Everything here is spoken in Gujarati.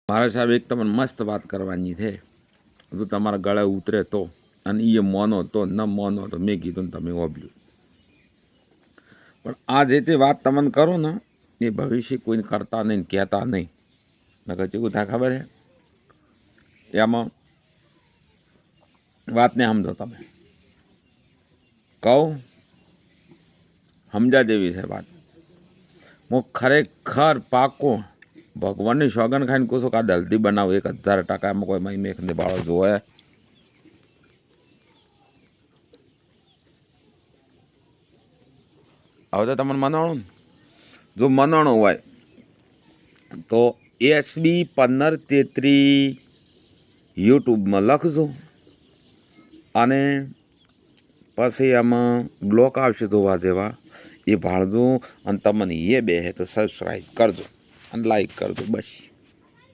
મારે સાહેબ એક તમને મસ્ત વાત કરવાની છે, જો તમારા ગળે ઉતરે તો, અને એ મોનો તો ન મોનો તો મેં કીધું ને તમે ઓબ્યું. પણ આ જે તે વાત તમને કરો ને એ ભવિષ્ય કોઈને કરતા નહીં, કહેતા નહીં. નકર ચેવું થાય ખબર છે, એમાં વાતને સમજો તમે. કહું સમજા જેવી છે વાત. હું ખરેખર પાકો ભગવાનની સોગન ખાઈને કહું છું કે આ દલદી બનાવો 1000%. એમાં કોઈ મહી મેઘને બાળો જોવે. હવે તો તમને મનાણું ને, જો મનાણું હોય તો SB1533 યુટ્યુબમાં લખજો, અને પછી એમાં બ્લોક આવશે જોવા જેવા એ ભાળજો, અને તમને એ બે તો સબસ્ક્રાઈબ કરજો અને લાઈક કરજો બસ.